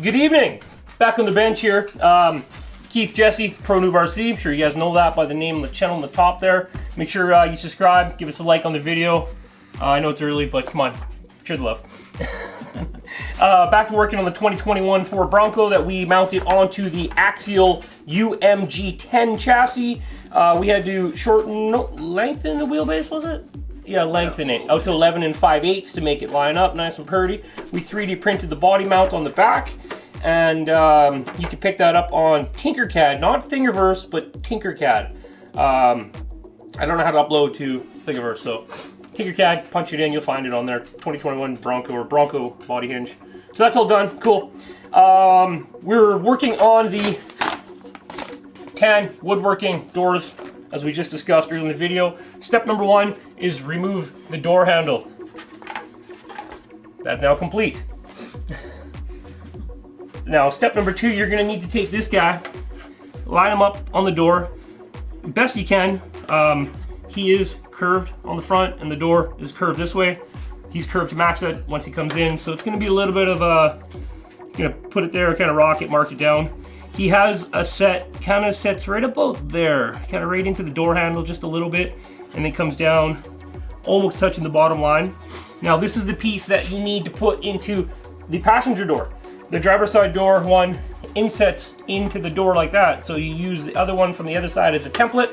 Good evening. Back on the bench here. Keith, Jesse, ProNoobRC. I'm sure you guys know that by the name of the channel on the top there. Make sure you subscribe, give us a like on the video. I know it's early, but come on, share the love. Back to working on the 2021 Ford Bronco that we mounted onto the Axial UMG10 chassis. We had to lengthen the wheelbase, was it? Yeah, lengthen it out to 11 5/8 to make it line up nice and pretty. We 3D printed the body mount on the back, and you can pick that up on Tinkercad, not Thingiverse, but Tinkercad. I don't know how to upload to Thingiverse, so Tinkercad, punch it in, you'll find it on there. 2021 Bronco or Bronco body hinge. So that's all done, cool. We're working on the tan woodworking doors, as we just discussed earlier in the video. Step number 1 is remove the door handle. That's now complete. Now, step number 2, you're gonna need to take this guy, line him up on the door, best you can. He is curved on the front and the door is curved this way. He's curved to match that once he comes in, so it's gonna be a little bit of a, gonna put it there, kind of rock it, mark it down. He has a set, kind of sets right about there, kind of right into the door handle just a little bit, and then comes down, almost touching the bottom line. Now this is the piece that you need to put into the passenger door. The driver's side door one insets into the door like that, so you use the other one from the other side as a template,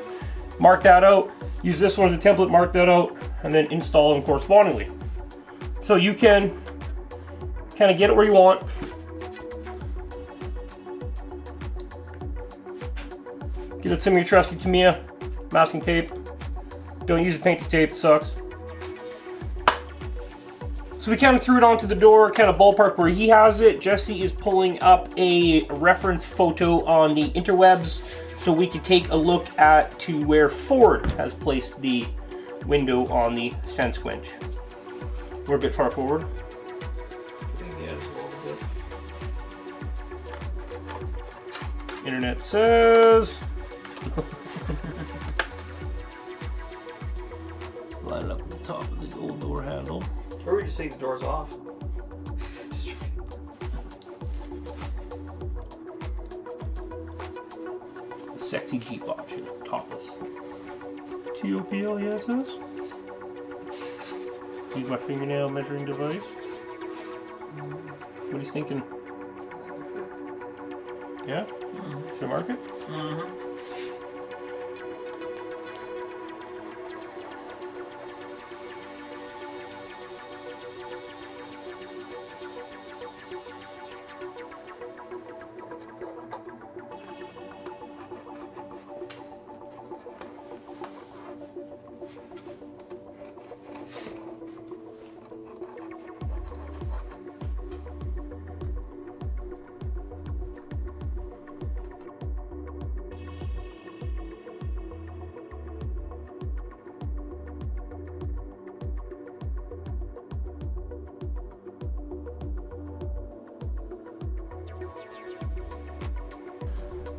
mark that out, use this one as a template, mark that out, and then install them correspondingly. So you can kind of get it where you want. Get out some of your trusty Tamiya masking tape. Don't use the painted tape, it sucks. So we kind of threw it onto the door, kind of ballpark where he has it. Jesse is pulling up a reference photo on the interwebs so we can take a look at to where Ford has placed the window on the Sense winch. We're a bit far forward. Yeah, just a little bit. Internet says. Line it up at the top of the old door handle. Or we just take the doors off. The sexy Jeep option, topless. TOPL, yeah, it says. Use my fingernail measuring device. What are you thinking? Yeah? Should I mark it?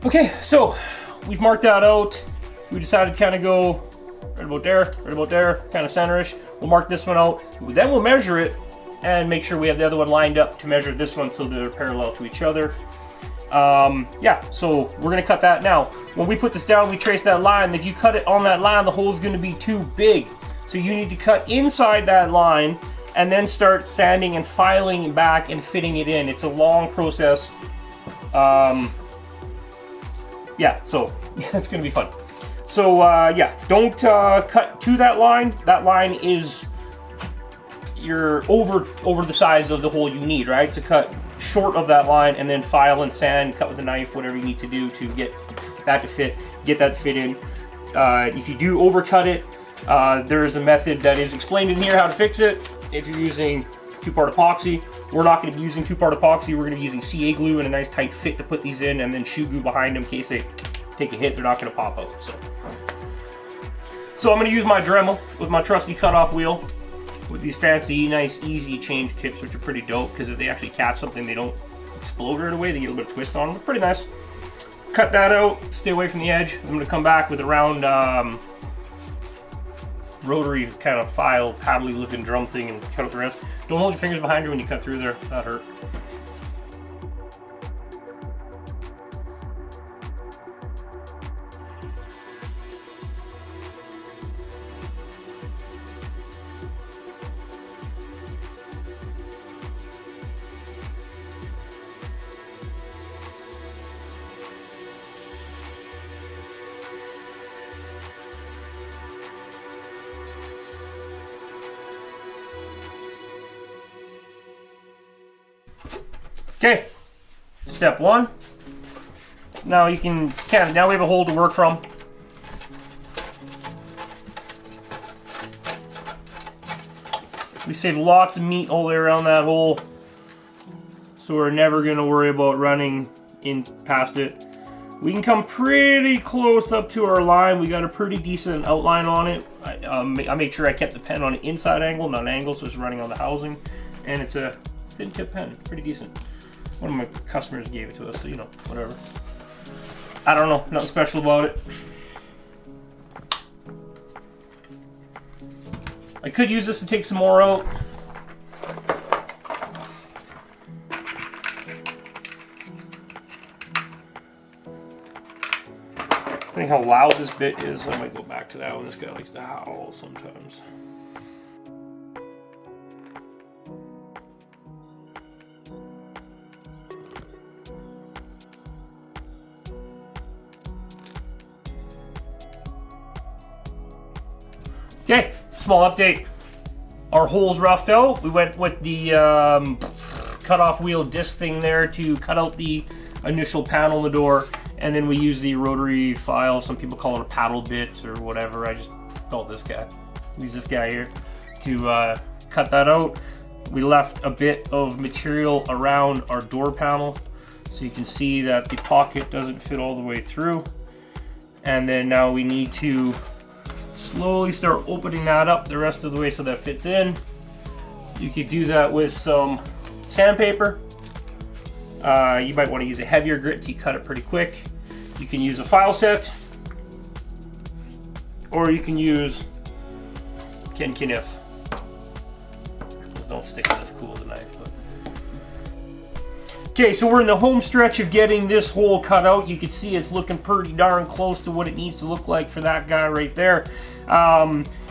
Okay, so we've marked that out. We decided to kind of go right about there, kind of centerish. We'll mark this one out. Then we'll measure it and make sure we have the other one lined up to measure this one so they're parallel to each other. Yeah, so we're gonna cut that now. When we put this down, we trace that line. If you cut it on that line, the hole's gonna be too big. So you need to cut inside that line and then start sanding and filing back and fitting it in. It's a long process. Yeah, so it's gonna be fun. So yeah, don't cut to that line. That line is you're over the size of the hole you need, right? So cut short of that line and then file and sand, cut with a knife, whatever you need to do to get that to fit, in. If you do overcut it, there is a method that is explained in here how to fix it. If you're using 2-part epoxy, we're not going to be using 2-part epoxy. We're going to be using CA glue and a nice tight fit to put these in, and then shoe glue behind them in case they take a hit. They're not going to pop out. So I'm going to use my Dremel with my trusty cutoff wheel with these fancy, nice, easy change tips, which are pretty dope because if they actually catch something, they don't explode right away. They get a little bit of twist on them. They're pretty nice. Cut that out. Stay away from the edge. I'm going to come back with a round rotary kind of file, paddly looking drum thing and cut out the rest. Don't hold your fingers behind you when you cut through there. That hurt. Okay, step one. Now you can now we have a hole to work from. We saved lots of meat all the way around that hole, so we're never going to worry about running in past it. We can come pretty close up to our line. We got a pretty decent outline on it. I made sure I kept the pen on an inside angle, not an angle, so it's running on the housing. And it's a thin tip pen, pretty decent. One of my customers gave it to us, so you know, whatever. I don't know, nothing special about it. I could use this to take some more out. Depending how loud this bit is, I might go back to that one. This guy likes to howl sometimes. Okay, small update. Our hole's roughed out. We went with the cut-off wheel disc thing there to cut out the initial panel in the door, and then we use the rotary file. Some people call it a paddle bit or whatever. I just call it this guy. Use this guy here to cut that out. We left a bit of material around our door panel, so you can see that the pocket doesn't fit all the way through. And then now we need to slowly start opening that up the rest of the way so that fits in. You could do that with some sandpaper. You might want to use a heavier grit to cut it pretty quick. You can use a file set, or you can use Kniff. Those don't stick as cool as a knife. But okay, so we're in the home stretch of getting this hole cut out. You can see it's looking pretty darn close to what it needs to look like for that guy right there.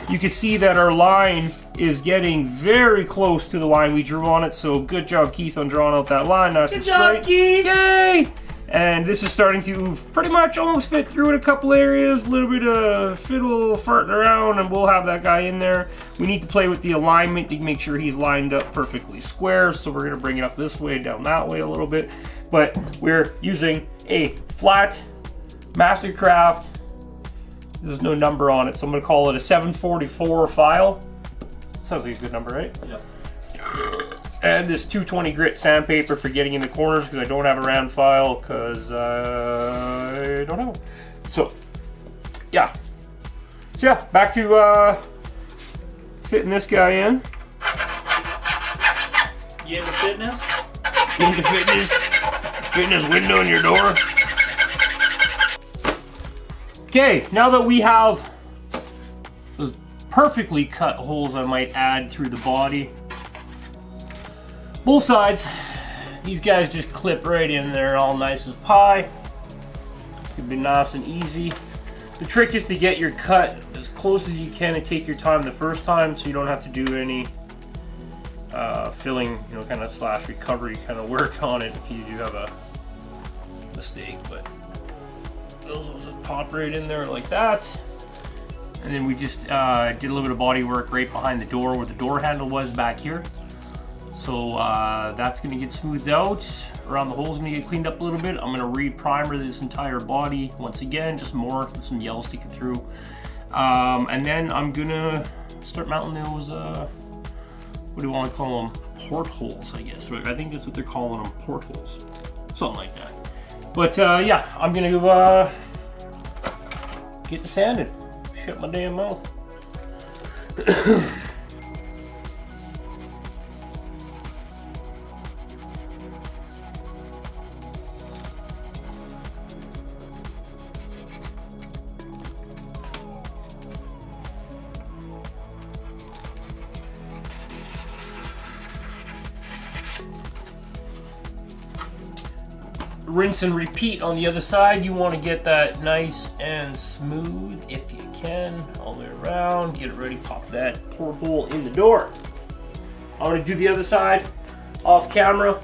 You can see that our line is getting very close to the line we drew on it, so good job, Keith, on drawing out that line. Nice and straight. Good job, Keith! Yay! And this is starting to pretty much almost fit through in a couple areas. A little bit of fiddle farting around, and we'll have that guy in there. We need to play with the alignment to make sure he's lined up perfectly square, so we're going to bring it up this way, down that way a little bit. But we're using a flat Mastercraft. There's no number on it, so I'm going to call it a 744 file. Sounds like a good number, right? Yep. And this 220 grit sandpaper for getting in the corners, because I don't have a round file, because I don't have one. So, yeah. So yeah, back to fitting this guy in. You into fitness? Into fitness. Fitting this window in your door. Okay, now that we have those perfectly cut holes, I might add through the body. Both sides, these guys just clip right in there, all nice as pie. Could be nice and easy. The trick is to get your cut as close as you can and take your time the first time, so you don't have to do any filling, you know, kind of slash recovery kind of work on it if you do have a mistake. But those will just pop right in there like that. And then we just did a little bit of body work right behind the door where the door handle was back here. So that's going to get smoothed out. Around the holes going to get cleaned up a little bit. I'm going to re-primer this entire body once again, just more, some yellow sticking through. And then I'm going to start mounting those, what do you want to call them? Portholes, I guess. Right? I think that's what they're calling them, portholes. Something like that. But yeah, I'm going to get the sanding. Shut my damn mouth. Rinse and repeat on the other side. You want to get that nice and smooth if you can, all the way around. Get it ready, pop that porthole in the door. I'm going to do the other side off camera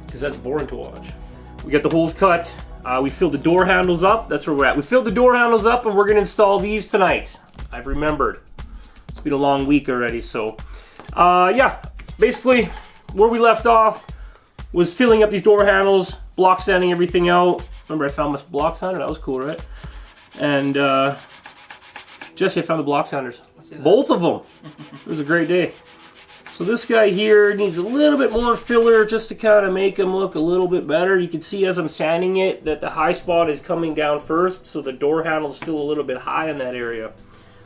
because that's boring to watch. We got the holes cut. We filled the door handles up. That's where we're at. We filled the door handles up and we're going to install these tonight. I've remembered. It's been a long week already, so yeah, basically where we left off. was filling up these door handles, block sanding everything out. Remember I found my block sander? That was cool, right? And Jesse, I found the block sanders. Both of them. It was a great day. So this guy here needs a little bit more filler just to kind of make him look a little bit better. You can see as I'm sanding it that the high spot is coming down first, so the door handle is still a little bit high in that area.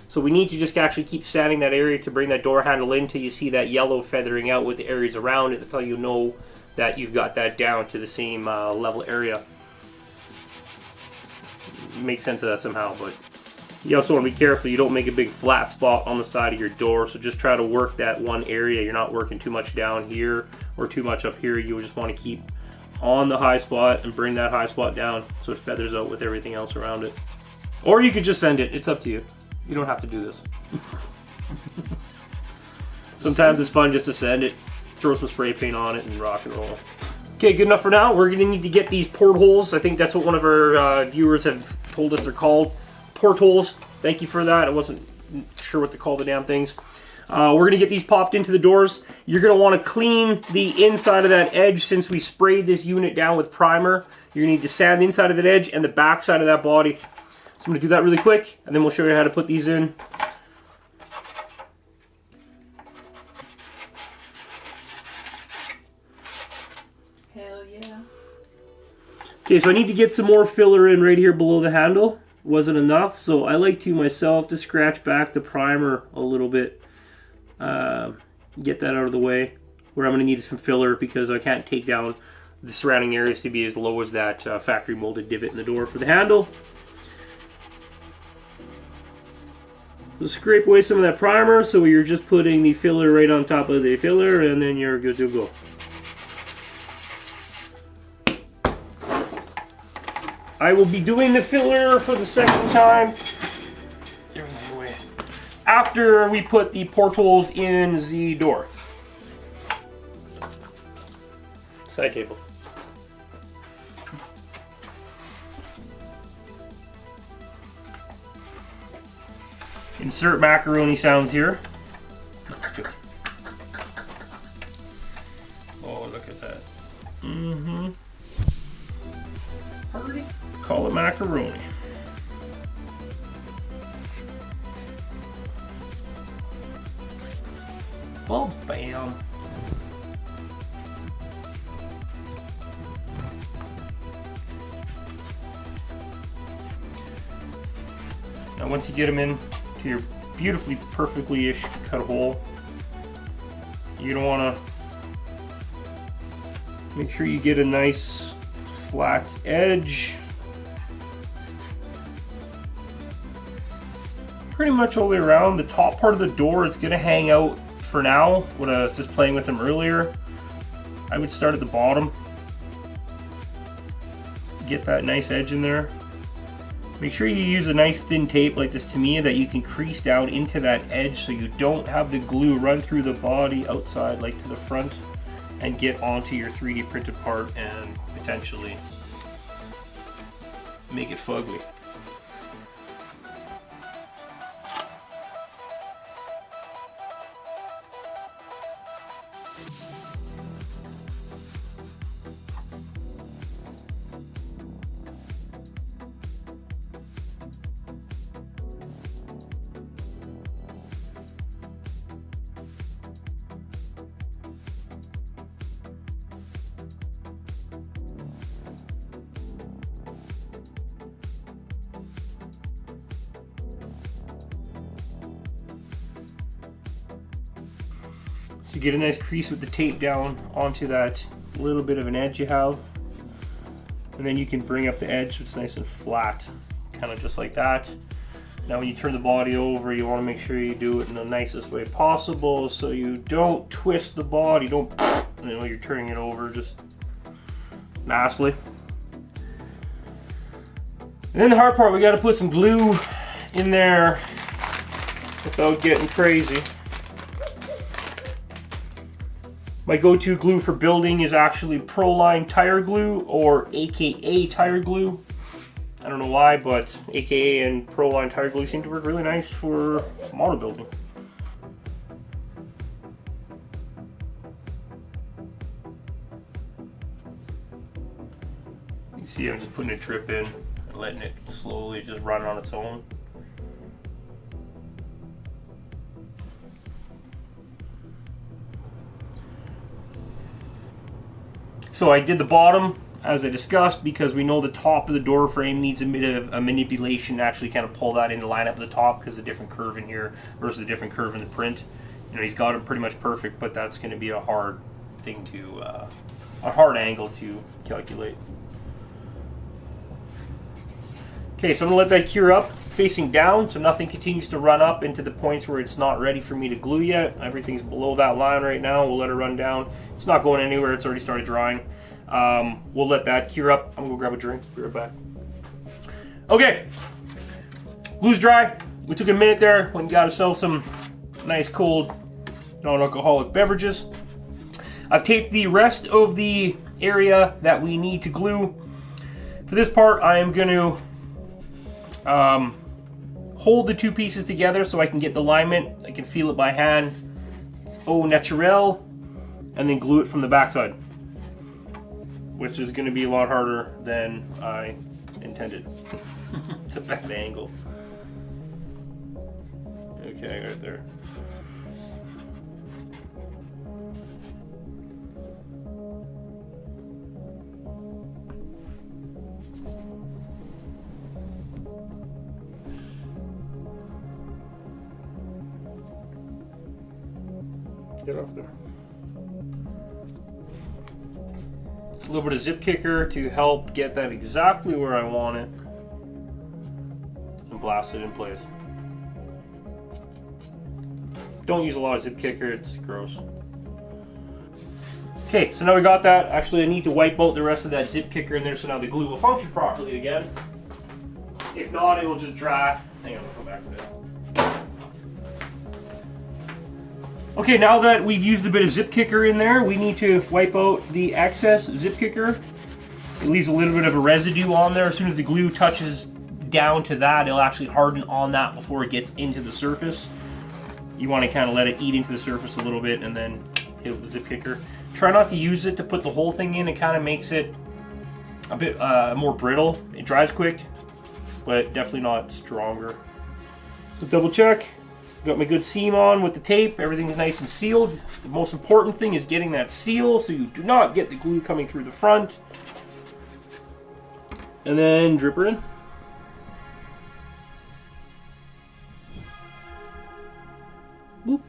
So we need to just actually keep sanding that area to bring that door handle in till you see that yellow feathering out with the areas around it. That's how you know that you've got that down to the same level area. Make sense of that somehow, but you also want to be careful you don't make a big flat spot on the side of your door, so just try to work that one area. You're not working too much down here or too much up here. You just want to keep on the high spot and bring that high spot down so it feathers out with everything else around it. Or you could just send it. It's up to you. You don't have to do this. Sometimes it's fun just to send it, throw some spray paint on it, and rock and roll. Okay, good enough for now. We're going to need to get these portholes. I think that's what one of our viewers have told us they're called. Portholes. Thank you for that. I wasn't sure what to call the damn things. We're going to get these popped into the doors. You're going to want to clean the inside of that edge since we sprayed this unit down with primer. You're going to need to sand the inside of that edge and the back side of that body. So I'm going to do that really quick, and then we'll show you how to put these in. Hell yeah. Okay, so I need to get some more filler in right here below the handle. Wasn't enough, so I like to myself to scratch back the primer a little bit. Get that out of the way. Where I'm going to need some filler because I can't take down the surrounding areas to be as low as that factory molded divot in the door for the handle. So scrape away some of that primer so you're just putting the filler right on top of the filler, and then you're good to go. I will be doing the filler for the second time after we put the portholes in the door. Side table. Insert macaroni sounds here. Oh, look at that. Mm-hmm. Call it macaroni. Well, bam. Now once you get them in to your beautifully, perfectly-ish cut hole, you're gonna wanna make sure you get a nice flat edge. Pretty much all the way around. The top part of the door, it's gonna hang out for now. When I was just playing with them earlier, I would start at the bottom. Get that nice edge in there. Make sure you use a nice thin tape like this Tamiya that you can crease down into that edge so you don't have the glue run through the body outside like to the front and get onto your 3D printed part and potentially make it fugly. So you get a nice crease with the tape down onto that little bit of an edge you have. And then you can bring up the edge so it's nice and flat, kind of just like that. Now when you turn the body over, you want to make sure you do it in the nicest way possible so you don't twist the body, don't, you know, you're turning it over just nicely. And then the hard part, we got to put some glue in there without getting crazy. My go-to glue for building is actually Proline tire glue, or AKA tire glue. I don't know why, but AKA and Proline tire glue seem to work really nice for model building. See, I'm just putting a drip in and letting it slowly just run on its own. So I did the bottom as I discussed because we know the top of the door frame needs a bit of a manipulation to actually kind of pull that in to line up the top because the different curve in here versus the different curve in the print. You know, he's got it pretty much perfect, but that's going to be a hard thing to, a hard angle to calculate. Okay, so I'm going to let that cure up facing down so nothing continues to run up into the points where it's not ready for me to glue yet. Everything's below that line right now. We'll let it run down. It's not going anywhere. It's already started drying. We'll let that cure up. I'm going to go grab a drink. Be right back. Okay, glue's dry. We took a minute there. Went and got ourselves some nice cold non-alcoholic beverages. I've taped the rest of the area that we need to glue. For this part, I am going to hold the two pieces together so I can get the alignment. I can feel it by hand, au naturel, and then glue it from the backside, which is going to be a lot harder than I intended. It's a bad angle. Okay, right there. Get off there. A little bit of zip kicker to help get that exactly where I want it and blast it in place. Don't use a lot of zip kicker, it's gross. Okay, so now we got that. Actually, I need to wipe out the rest of that zip kicker in there so now the glue will function properly again. If not, it will just dry. Hang on, I'll come back to that. Okay, now that we've used a bit of zip kicker in there, we need to wipe out the excess zip kicker. It leaves a little bit of a residue on there. As soon as the glue touches down to that, it'll actually harden on that before it gets into the surface. You want to kind of let it eat into the surface a little bit and then hit with the zip kicker. Try not to use it to put the whole thing in. It kind of makes it a bit more brittle. It dries quick, but definitely not stronger. So double check. Got my good seam on with the tape. Everything's nice and sealed. The most important thing is getting that seal so you do not get the glue coming through the front. And then drip her in. Boop.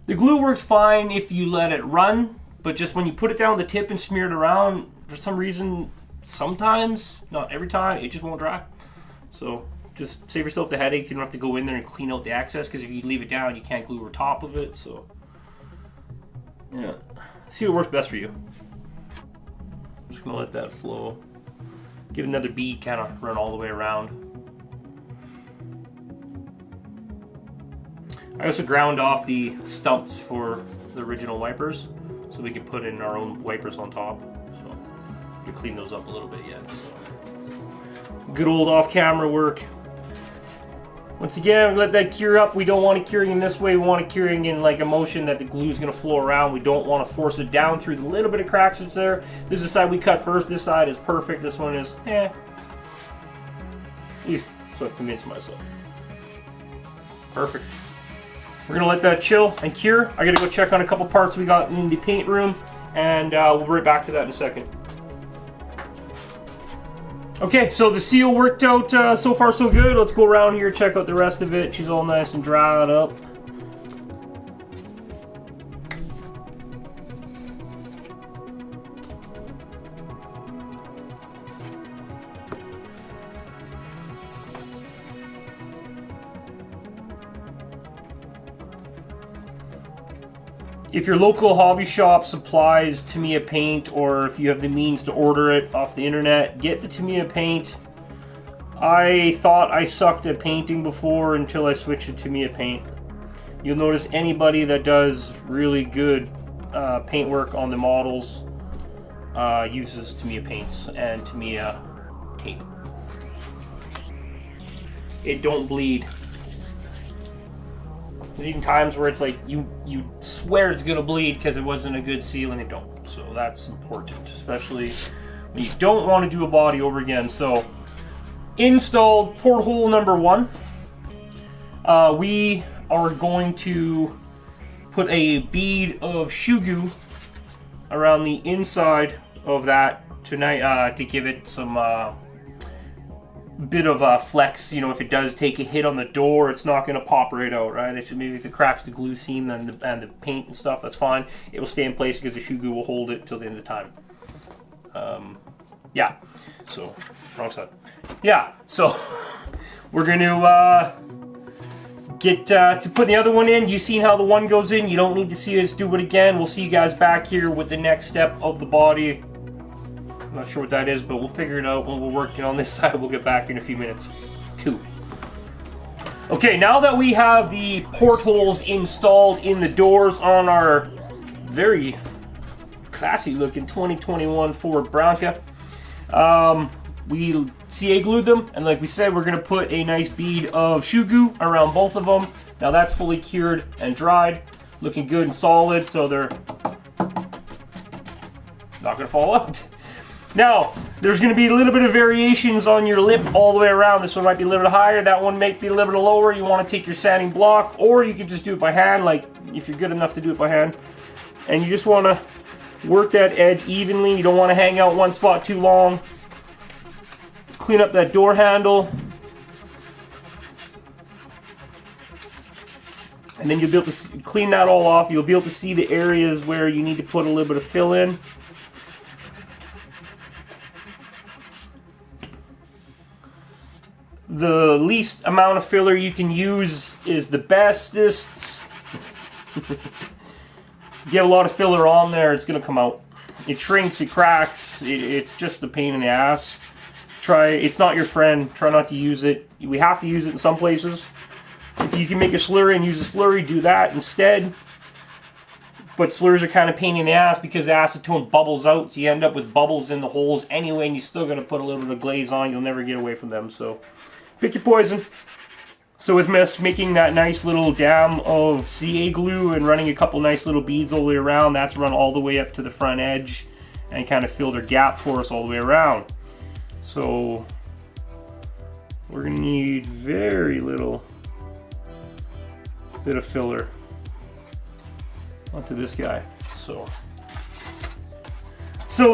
The glue works fine if you let it run. But just when you put it down the tip and smear it around, for some reason, sometimes, not every time, it just won't dry. So just save yourself the headache. You don't have to go in there and clean out the excess because if you leave it down, you can't glue over top of it. So yeah, see what works best for you. I'm just gonna let that flow. Give it another beat, kind of run all the way around. I also ground off the stumps for the original wipers, so we can put in our own wipers on top. So we clean those up a little bit yet. So good old off-camera work. Once again, let that cure up. We don't want it curing in this way. We want it curing in like a motion that the glue is going to flow around. We don't want to force it down through the little bit of cracks that's there. This is the side we cut first. This side is perfect. This one is, At least so I've convinced myself. Perfect. We're gonna let that chill and cure. I gotta go check on a couple parts we got in the paint room, and we'll be right back to that in a second. Okay, so the seal worked out so far so good. Let's go around here, check out the rest of it. She's all nice and dried up. If your local hobby shop supplies Tamiya paint, or if you have the means to order it off the internet, get the Tamiya paint. I thought I sucked at painting before until I switched to Tamiya paint. You'll notice anybody that does really good paint work on the models uses Tamiya paints and Tamiya tape. It don't bleed. There's even times where it's like you swear it's gonna bleed because it wasn't a good seal and it don't. So that's important, especially when you don't want to do a body over again. So installed porthole number 1. We are going to put a bead of shoe goo around the inside of that tonight to give it some bit of flex. You know, if it does take a hit on the door, it's not going to pop right out, right? Maybe if it cracks the glue seam and the paint and stuff, that's fine. It will stay in place because the shoe goo will hold it till the end of the time. Yeah, so wrong side. Yeah, so we're going to get to put the other one in. You've seen how the one goes in. You don't need to see us do it again. We'll see you guys back here with the next step of the body. I'm not sure what that is, but we'll figure it out when we're working on this side. We'll get back in a few minutes. Cool. Okay, now that we have the portholes installed in the doors on our very classy looking 2021 Ford Bronco, we CA glued them, and like we said, we're going to put a nice bead of shoe goo around both of them. Now that's fully cured and dried, looking good and solid, so they're not going to fall out. Now, there's going to be a little bit of variations on your lip all the way around. This one might be a little bit higher, that one might be a little bit lower. You want to take your sanding block, or you can just do it by hand, like if you're good enough to do it by hand. And you just want to work that edge evenly. You don't want to hang out one spot too long. Clean up that door handle. And then you'll be able to clean that all off. You'll be able to see the areas where you need to put a little bit of fill in. The least amount of filler you can use is the bestest. Get a lot of filler on there, it's going to come out. It shrinks, it cracks, it's just a pain in the ass. It's not your friend, try not to use it. We have to use it in some places. If you can make a slurry and use a slurry, do that instead. But slurs are kind of pain in the ass because the acetone bubbles out, so you end up with bubbles in the holes anyway, and you're still going to put a little bit of glaze on. You'll never get away from them, so pick your poison. So with making that nice little dam of CA glue and running a couple nice little beads all the way around, that's run all the way up to the front edge and kind of filled our gap for us all the way around. So we're going to need very little bit of filler onto this guy. So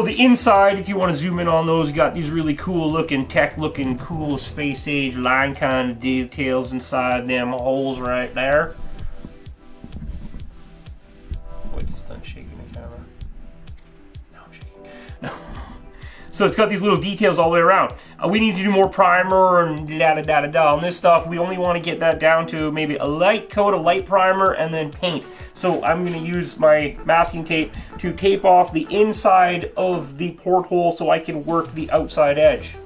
the inside, if you want to zoom in on those, got these really cool looking, tech looking, cool space age line kind of details inside them holes right there. Wait, it's done shaking the camera. No, I'm shaking. No. So it's got these little details all the way around. We need to do more primer and da-da-da-da-da. On this stuff, we only want to get that down to maybe a light coat, a light primer, and then paint. So I'm going to use my masking tape to tape off the inside of the porthole so I can work the outside edge.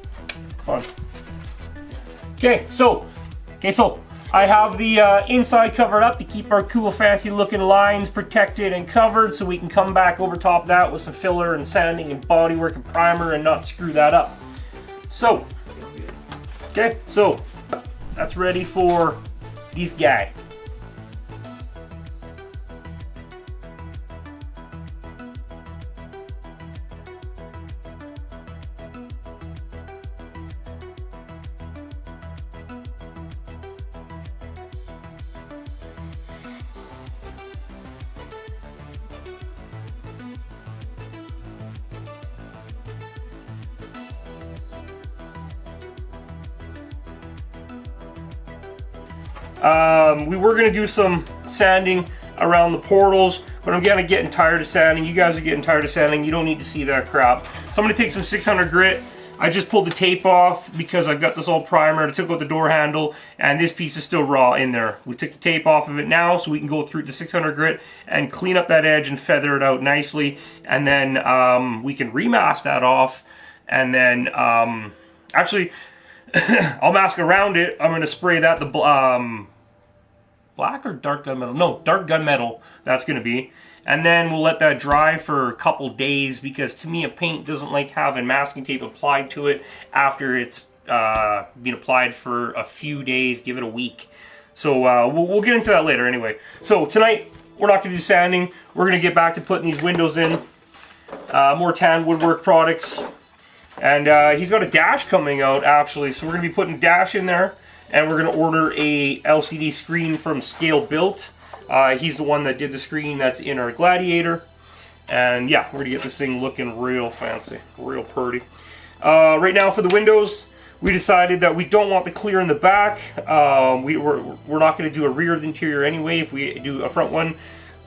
Fun. Okay, so I have the inside covered up to keep our cool fancy looking lines protected and covered, so we can come back over top of that with some filler and sanding and bodywork and primer and not screw that up. So, okay, so that's ready for this guy. We were going to do some sanding around the portals, but I'm kind of getting tired of sanding. You guys are getting tired of sanding. You don't need to see that crap. So I'm going to take some 600 grit. I just pulled the tape off because I've got this all primered. I took out the door handle, and this piece is still raw in there. We took the tape off of it now so we can go through the 600 grit and clean up that edge and feather it out nicely. And then we can remask that off. And then, actually, I'll mask around it. I'm going to spray that black or dark gunmetal? No, dark gunmetal, that's going to be. And then we'll let that dry for a couple days, because to me a paint doesn't like having masking tape applied to it after it's been applied for a few days. Give it a week. So we'll get into that later anyway. So tonight, we're not going to do sanding. We're going to get back to putting these windows in. More tan woodwork products. And he's got a dash coming out, actually. So we're going to be putting dash in there. And we're going to order a LCD screen from Scale Built. He's the one that did the screen that's in our Gladiator. And yeah, we're going to get this thing looking real fancy, real pretty. Right now for the windows, we decided that we don't want the clear in the back. We're not going to do a rear of the interior anyway if we do a front one.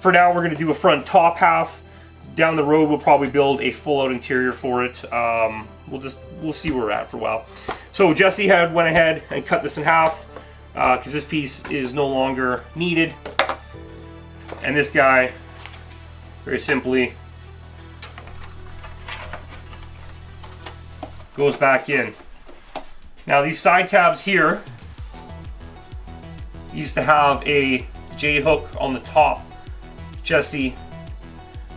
For now, we're going to do a front top half. Down the road, we'll probably build a full-out interior for it. We'll see where we're at for a while. So Jesse went ahead and cut this in half because this piece is no longer needed. And this guy, very simply, goes back in. Now these side tabs here used to have a J-hook on the top. Jesse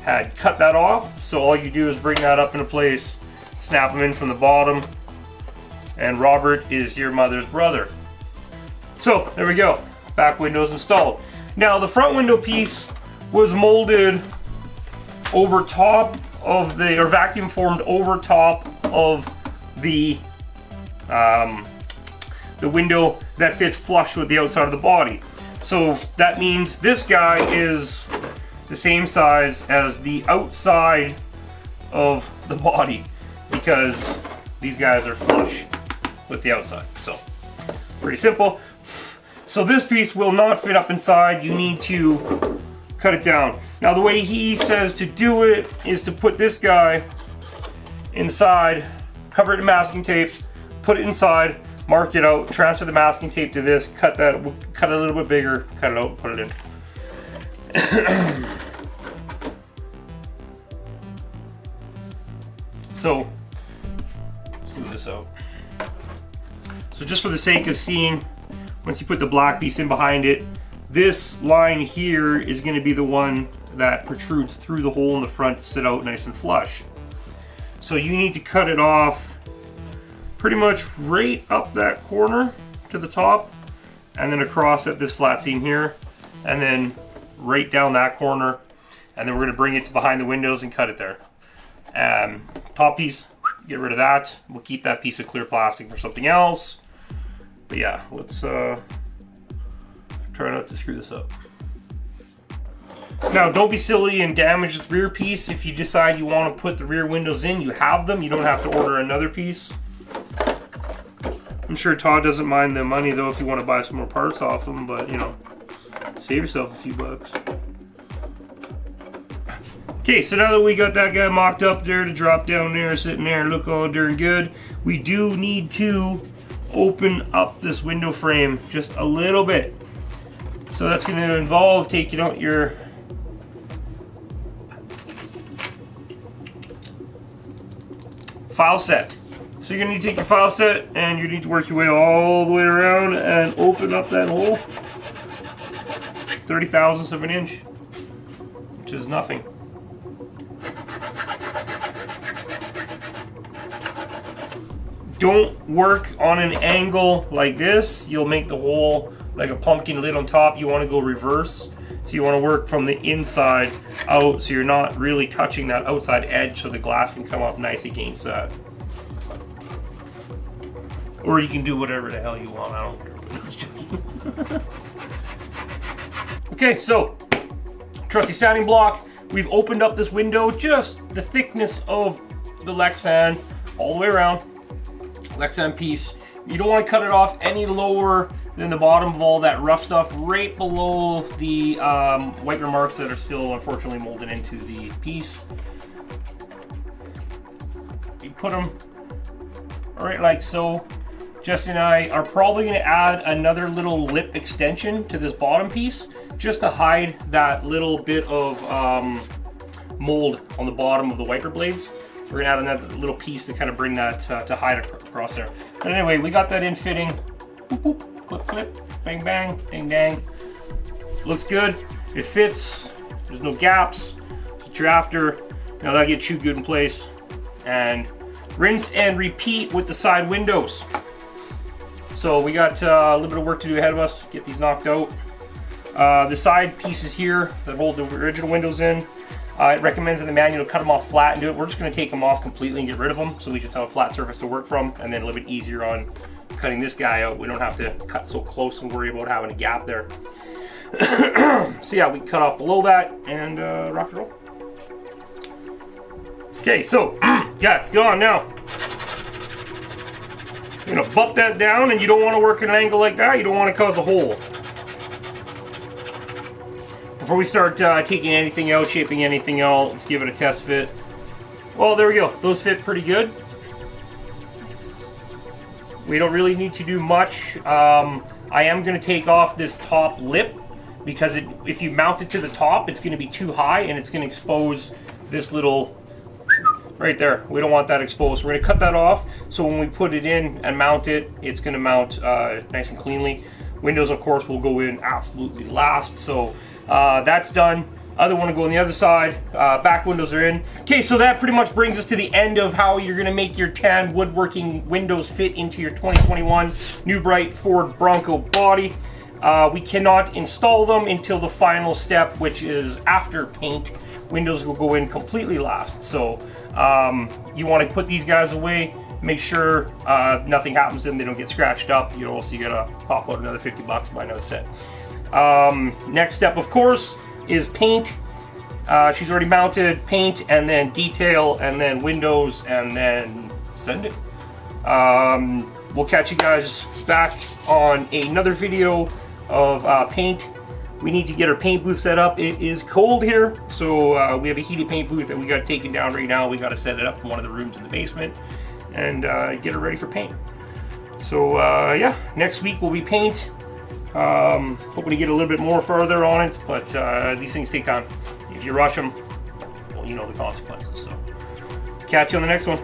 had cut that off, so all you do is bring that up into place, snap them in from the bottom, and Robert is your mother's brother. So there we go, back windows installed. Now the front window piece was molded over top of or vacuum formed over top of the window that fits flush with the outside of the body. So that means this guy is the same size as the outside of the body because these guys are flush with the outside. So pretty simple. So this piece will not fit up inside. You need to cut it down. Now the way he says to do it is to put this guy inside, cover it in masking tape, put it inside, mark it out, transfer the masking tape to this, cut it a little bit bigger, cut it out, put it in. So, let's move this out. So just for the sake of seeing, once you put the black piece in behind it, this line here is going to be the one that protrudes through the hole in the front to sit out nice and flush. So you need to cut it off pretty much right up that corner to the top, and then across at this flat seam here, and then right down that corner, and then we're going to bring it to behind the windows and cut it there. Top piece, get rid of that. We'll keep that piece of clear plastic for something else. But yeah, let's try not to screw this up. Now, don't be silly and damage this rear piece. If you decide you want to put the rear windows in, you have them. You don't have to order another piece. I'm sure Todd doesn't mind the money though if you want to buy some more parts off them, but you know, save yourself a few bucks. Okay, so now that we got that guy mocked up there to drop down there, sitting there and look all darn good, we do need to open up this window frame just a little bit. So that's going to involve taking out your file set. So you're going to need to take your file set and you need to work your way all the way around and open up that hole. 30 thousandths of an inch, which is nothing. Don't work on an angle like this. You'll make the hole like a pumpkin lid on top. You want to go reverse. So you want to work from the inside out so you're not really touching that outside edge so the glass can come up nice against that. Or you can do whatever the hell you want. I don't care. Okay, so trusty sanding block. We've opened up this window, just the thickness of the Lexan all the way around. Lexan piece. You don't want to cut it off any lower than the bottom of all that rough stuff, right below the wiper marks that are still unfortunately molded into the piece. You put them right like so. Jesse and I are probably going to add another little lip extension to this bottom piece just to hide that little bit of mold on the bottom of the wiper blades. We're gonna add another little piece to kind of bring that to hide across there. But anyway, we got that in fitting. Boop, boop, clip, clip, bang, bang, ding, dang. Looks good. It fits. There's no gaps. That's what you're after. Now that gets you good in place. And rinse and repeat with the side windows. So we got a little bit of work to do ahead of us. Get these knocked out. The side pieces here that hold the original windows in, it recommends in the manual to cut them off flat and do it. We're just going to take them off completely and get rid of them, so we just have a flat surface to work from, and then a little bit easier on cutting this guy out. We don't have to cut so close and worry about having a gap there. So yeah, we cut off below that and rock and roll. Okay, so yeah, it's gone now. You're gonna butt that down, and you don't want to work at an angle like that. You don't want to cause a hole. Before we start taking anything out, shaping anything out, let's give it a test fit. Well, there we go. Those fit pretty good. We don't really need to do much. I am going to take off this top lip because if you mount it to the top, it's going to be too high and it's going to expose this little right there. We don't want that exposed. We're going to cut that off so when we put it in and mount it, it's going to mount nice and cleanly. Windows, of course, will go in absolutely last. So that's done. Other one to go on the other side. Back windows are in. Okay, so that pretty much brings us to the end of how you're going to make your tan woodworking windows fit into your 2021 New Bright Ford Bronco body. We cannot install them until the final step, which is after paint. Windows will go in completely last. So you want to put these guys away. Make sure nothing happens to them. They don't get scratched up. You know, so you gotta pop out another $50 to buy another set. Next step, of course, is paint. She's already mounted paint, and then detail, and then windows, and then send it. We'll catch you guys back on another video of paint. We need to get our paint booth set up. It is cold here, so we have a heated paint booth that we got taken down right now. We got to set it up in one of the rooms in the basement and get it ready for paint. So yeah, next week will be paint. Hoping to get a little bit more further on it, but these things take time. If you rush them, well, you know the consequences. So catch you on the next one.